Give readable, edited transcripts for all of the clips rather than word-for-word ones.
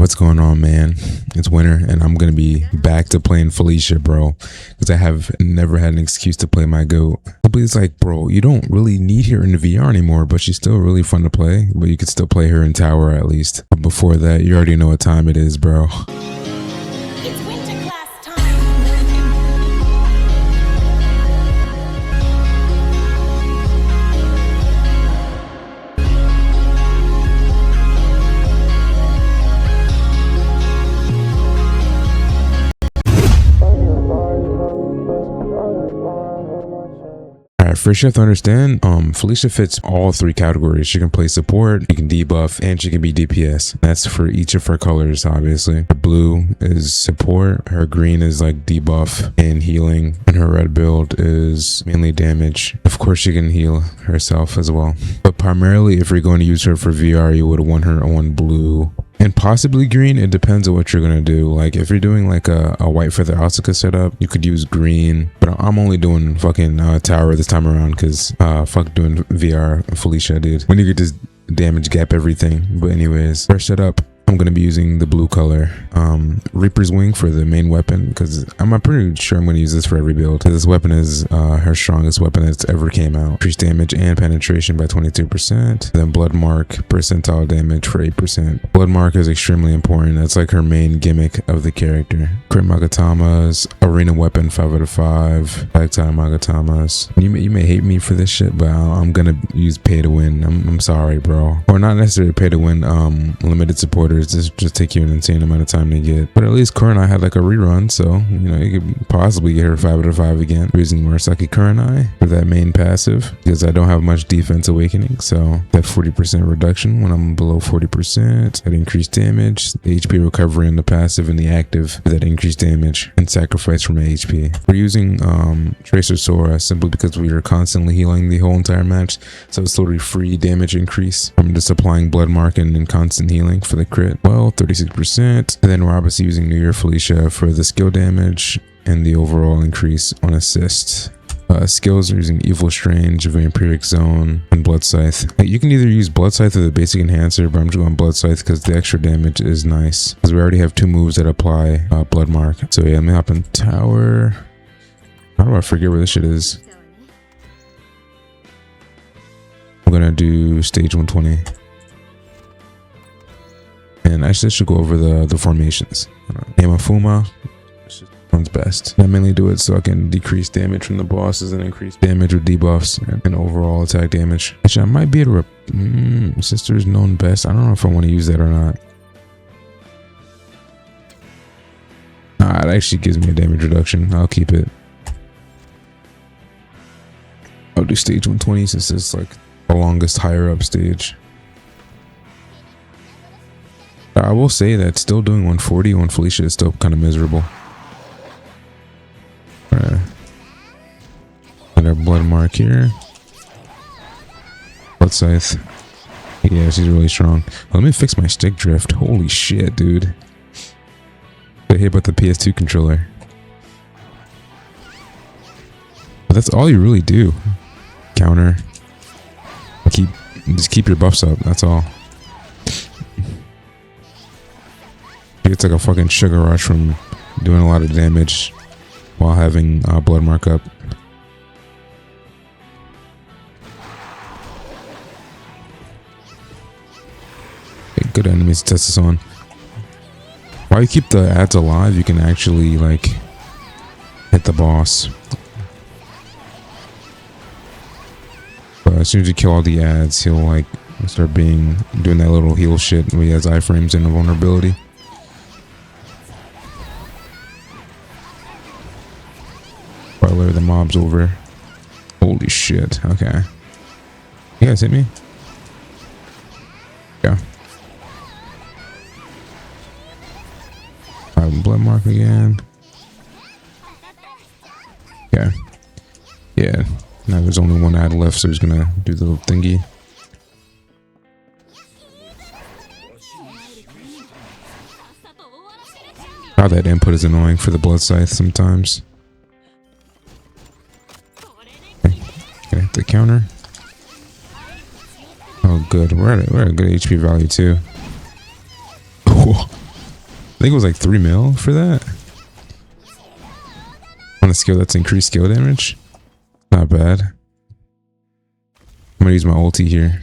What's going on, man? It's winter and I'm gonna be back to playing Felicia, bro, because I have never had an excuse to play my goat. But it's like, bro, you don't really need her in the VR anymore, but she's still really fun to play. But you could still play her in tower at least. But before that, you already know what time it is, bro. It's winter class time. Alright, first you have to understand, Felicia fits all three categories. She can play support, she can debuff, and she can be DPS. That's for each of her colors, obviously. Her blue is support, her green is like debuff and healing, and her red build is mainly damage. Of course, she can heal herself as well. But primarily, if you're going to use her for VR, you would want her on blue. And possibly green. It depends on what you're gonna do. Like if you're doing like a white feather Asuka setup, you could use green. But I'm only doing fucking tower this time around because fuck doing VR Felicia, dude. When you could just damage gap everything. But anyways, first setup, I'm gonna be using the blue color. Reaper's Wing for the main weapon because I'm pretty sure I'm gonna use this for every build. This weapon is her strongest weapon that's ever came out. Increased damage and penetration by 22%. Then Blood Mark percentile damage for 8%. Blood Mark is extremely important. That's like her main gimmick of the character. Crit Magatamas, arena weapon 5 out of 5. Tactile Magatamas. You may hate me for this shit, but I'm gonna use pay to win. I'm sorry, bro. Or not necessarily pay to win. Limited supporters. This just take you an insane amount of time to get. But at least Kurenai had like a rerun, so you know you could possibly get her 5 out of 5 again. I'm using Murasaki Kurenai for that main passive because I don't have much defense awakening, so that 40% reduction when I'm below 40%. That increased damage, the HP recovery in the passive and the active that increased damage and sacrifice from HP. We're using Tracer Sora simply because we are constantly healing the whole entire match, so it's literally free damage increase from just applying Blood Mark and constant healing for the crit. Well, 36%. And then we're obviously using New Year Felicia for the skill damage and the overall increase on assist. Skills are using Evil Strange, Vampiric Zone, and Blood Scythe. You can either use Blood Scythe or the basic enhancer, but I'm just going Blood Scythe because the extra damage is nice. Because we already have 2 moves that apply Blood Mark. So yeah, let me hop in tower. How do I forget where this shit is? I'm gonna do stage 120. And I should go over the formations. Amafuma one's best. I mainly do it so I can decrease damage from the bosses and increase damage with debuffs and overall attack damage. Actually, I might be able to Sister's known best. I don't know if I want to use that or not. Nah, it actually gives me a damage reduction. I'll keep it. I'll do stage 120 since it's like the longest higher up stage. I will say that still doing 140 on Felicia is still kind of miserable. Got our Blood Mark here. Blood Scythe. Yeah, she's really strong. Let me fix my stick drift. Holy shit, dude. I hate about the PS2 controller. But that's all you really do. Counter. Just keep your buffs up. That's all. It's like a fucking sugar rush from doing a lot of damage while having Blood Mark up. Okay, good enemies to test this on. While you keep the ads alive, you can actually like hit the boss. But as soon as you kill all the ads, he'll like start doing that little heal shit where he has iframes and a vulnerability. Lure the mobs over. Holy shit. Okay. You guys hit me? Yeah. Blood Mark again. Okay. Yeah. Now there's only one ad left, so he's gonna do the little thingy. God, that input is annoying for the Blood Scythe sometimes. Okay, the counter. Oh, good. We're at a good HP value too. think it was like 3 mil for that. On a skill that's increased skill damage. Not bad. I'm gonna use my ulti here.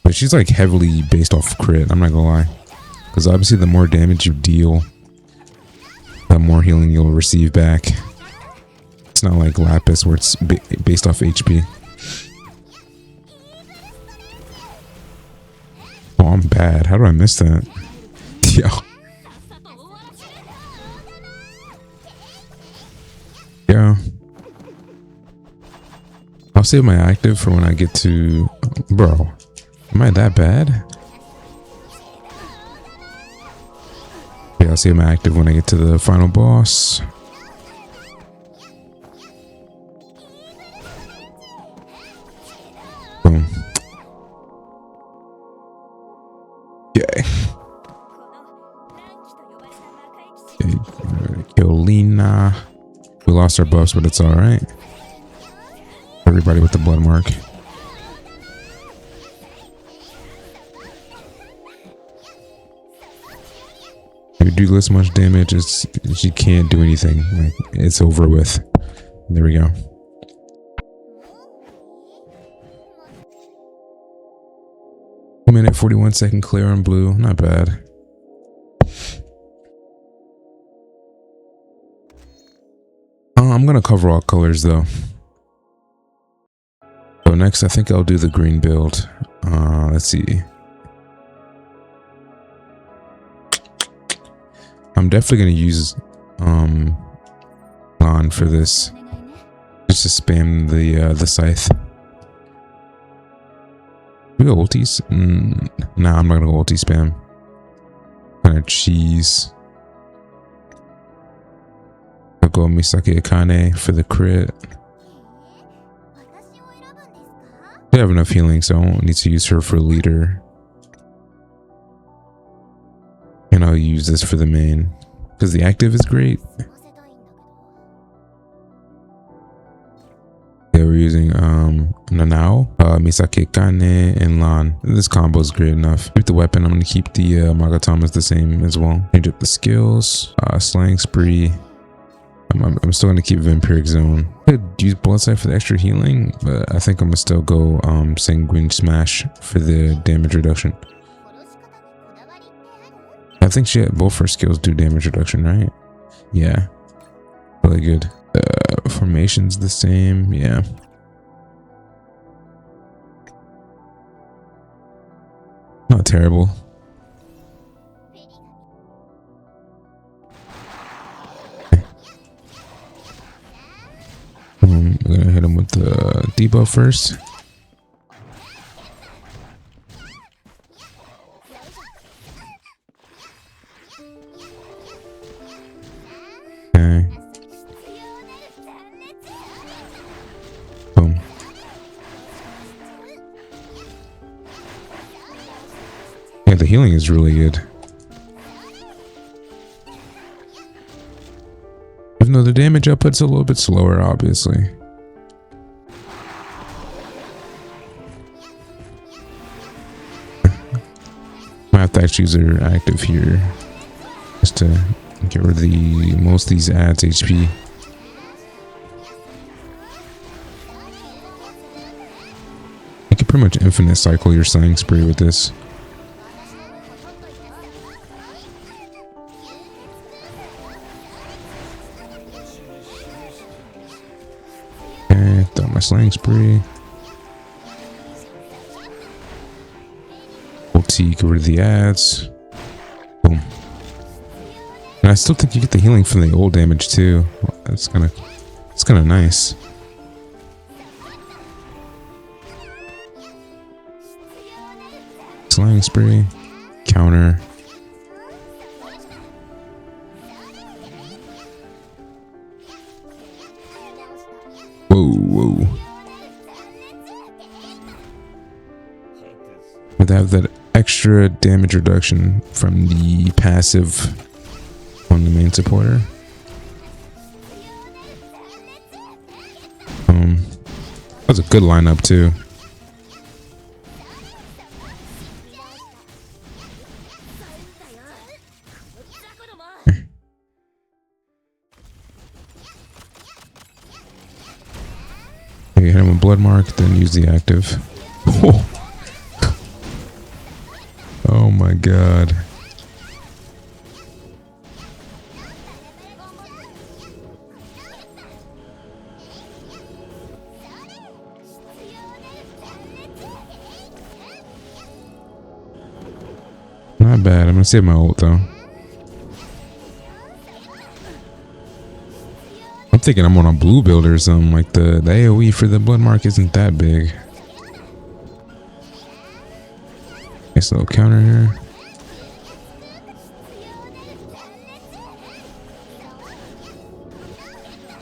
But she's like heavily based off crit, I'm not gonna lie. Because obviously the more damage you deal, the more healing you'll receive back. It's not like Lapis where it's based off HP. Oh, I'm bad. How do I miss that? Yo. Yeah. I'll save my active for when I get to... Bro, am I that bad? Yeah, I'll save my active when I get to the final boss. Boom. Okay. Kill Lina. We lost our buffs, but it's alright. Everybody with the blood mark. If you do this much damage, she can't do anything. Like, it's over with. There we go. Minute 41-second clear on blue. Not bad. I'm gonna cover all colors though. So next, I think I'll do the green build. Let's see. I'm definitely gonna use Lan for this, just to spam the scythe. We go ultis? Nah, I'm not gonna go ulti spam. Kind of cheese. I'll go Misaki Akane for the crit. I have enough healing, so I won't need to use her for leader. And I'll use this for the main, because the active is great. Yeah, we're using Nanao, Misaki Kane, and Lan. This combo is great enough. With the weapon, I'm going to keep the Magatamas the same as well. Change up the skills. Slaying Spree. I'm still going to keep Vampiric Zone. I could use Bloodsight for the extra healing, but I think I'm going to still go Sanguine Smash for the damage reduction. I think both her skills do damage reduction, right? Yeah. Really good. Formation's the same, yeah. Not terrible. I'm gonna hit him with the debuff first. Okay. Boom. Yeah, the healing is really good. Even though the damage output's a little bit slower, obviously. Might have to actually use her active here just to get rid of most of these ads HP. You can pretty much infinite cycle your Slaying Spree with this. Throw my Slaying Spree. Ulti, get rid of the ads. Boom. And I still think you get the healing from the old damage too. It's kind of nice. Slaying Spree. Counter. Whoa. But they have that extra damage reduction from the passive on the main supporter. That was a good lineup too. Okay, hit him with blood mark, then use the active. Oh, oh my god. Not bad. I'm gonna save my ult though. I'm thinking I'm on a blue build or something. Like the AoE for the blood mark isn't that big. Nice little counter here.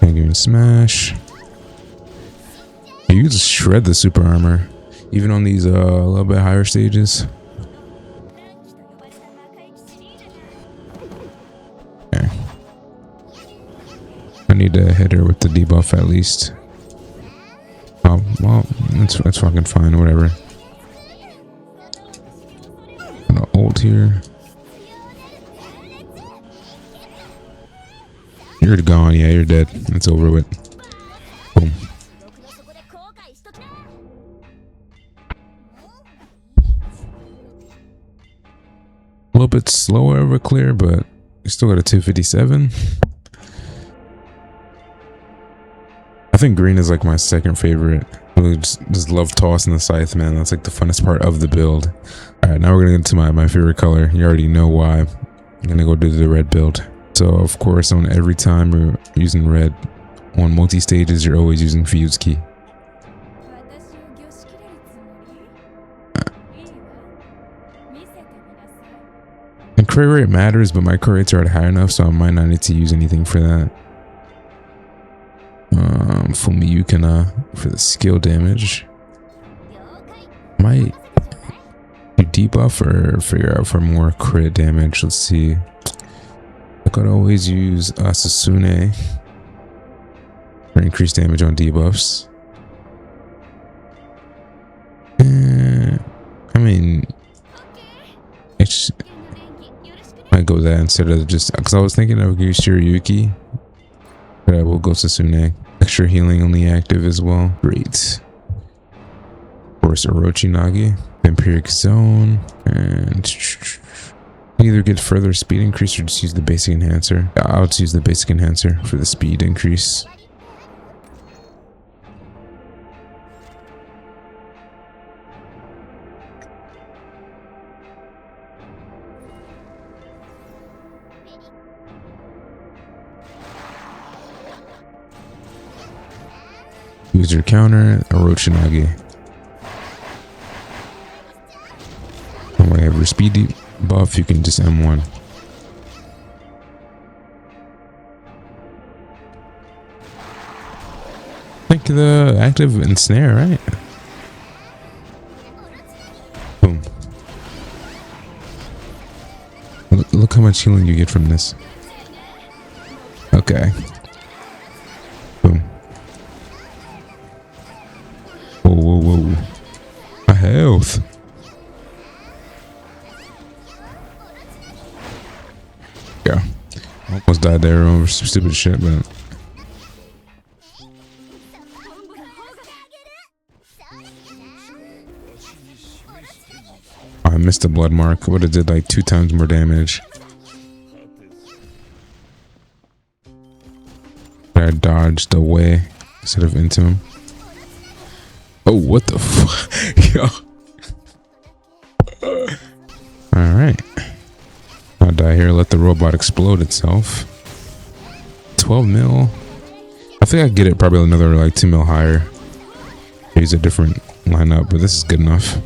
Can't even smash. You can just shred the super armor, even on these a little bit higher stages. Okay. I need to hit her with the debuff at least. Oh, well, that's fucking fine, whatever. Gonna ult here. You're gone, yeah, you're dead. It's over with. Boom. A little bit slower over clear, but you still got a 257. I think green is like my second favorite. I really just love tossing the scythe, man. That's like the funnest part of the build. Alright, now we're gonna get into my favorite color. You already know why. I'm gonna go do the red build. So of course, on every time you're using red on multi-stages, you're always using fuse key. And crit rate matters, but my crit rates are high enough, so I might not need to use anything for that. Fumiyukana for the skill damage. Might do debuff or figure out for more crit damage. Let's see. I could always use Asasune for increased damage on debuffs. I mean, it's might go that instead of just because I was thinking of Shiryuki, but I will go Sasune. Extra healing on the active as well. Great. Of course, Orochi-Nagi, Vampiric Zone, and either get further speed increase or just use the basic enhancer. I'll just use the basic enhancer for the speed increase. Use your counter, Orochi-Nagi. And when you have your speed buff, you can just M1. Like the active and snare, right? Boom. Look how much healing you get from this. Okay. Boom. Whoa, whoa, whoa. My health. Yeah. Almost died there over some stupid shit, but... I missed the blood mark. Would have did like 2 times more damage. But I dodged away instead of into him. Oh, what the fuck? Yo. Alright. I'll die here. Let the robot explode itself. 12 mil. I think I get it probably another like 2 mil higher. Use a different lineup, but this is good enough.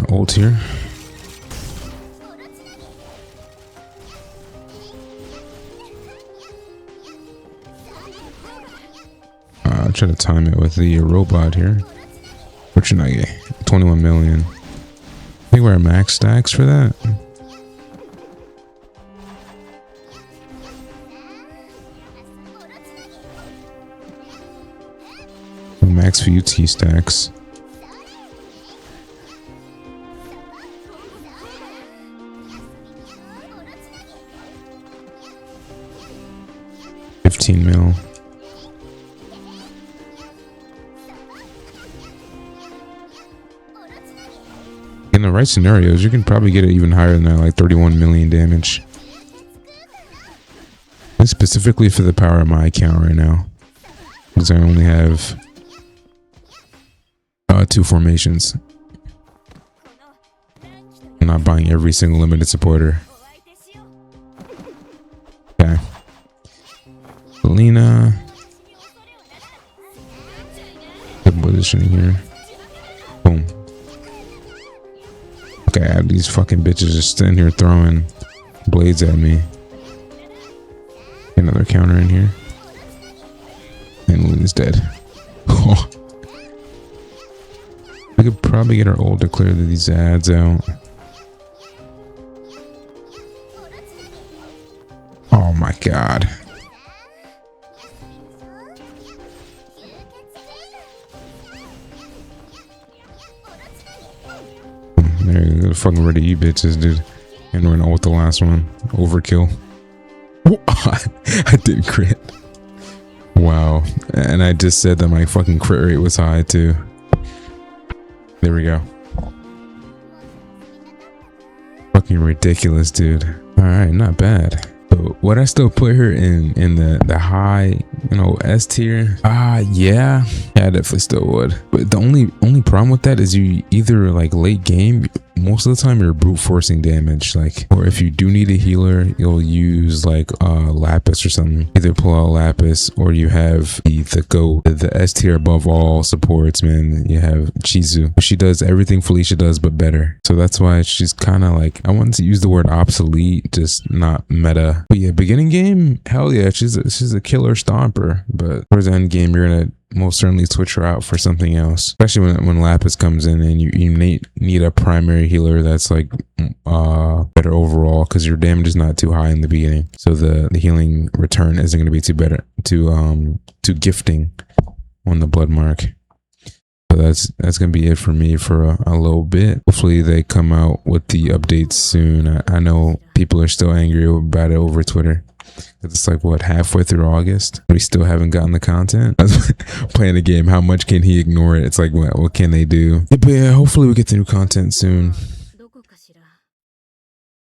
Ult here. I'll try to time it with the robot here. What should I get? 21 million. I think we're at max stacks for that. Max Fuyuti stacks. 15 mil. In the right scenarios, you can probably get it even higher than that, like 31 million damage. And specifically for the power of my account right now, because I only have 2 formations. I'm not buying every single limited supporter. Okay. Selena. Good positioning here. Boom. Okay, I have these fucking bitches just sitting here throwing blades at me. Another counter in here. And Luna's dead. Oh. We could probably get our ult to clear these ads out. Oh my god. There you go. Fucking ready, you bitches, dude. And we're gonna ult the last one. Overkill. I didn't crit. Wow. And I just said that my fucking crit rate was high too. There we go. Fucking ridiculous, dude. Alright, not bad. So would I still put her in the high, you know, S tier? Yeah, I definitely still would. But the only problem with that is you either like late game, most of the time you're brute forcing damage, like, or if you do need a healer, you'll use like Lapis or something. Either pull out Lapis or you have the S tier above all supports, man. You have Chizu. She does everything Felicia does but better. So that's why she's kind of like, I wanted to use the word obsolete, just not meta. But yeah, beginning game, hell yeah, she's a killer stomper. But towards the end game, you're gonna most certainly switch her out for something else, especially when Lapis comes in and you need a primary healer that's like better overall, because your damage is not too high in the beginning, so the healing return isn't going to be too gifting on the blood mark. So that's gonna be it for me for a little bit. Hopefully they come out with the updates soon. I know people are still angry about it over Twitter. It's like, what, halfway through August? We still haven't gotten the content. Playing the game, how much can he ignore it? It's like, what can they do? But yeah, hopefully we get the new content soon.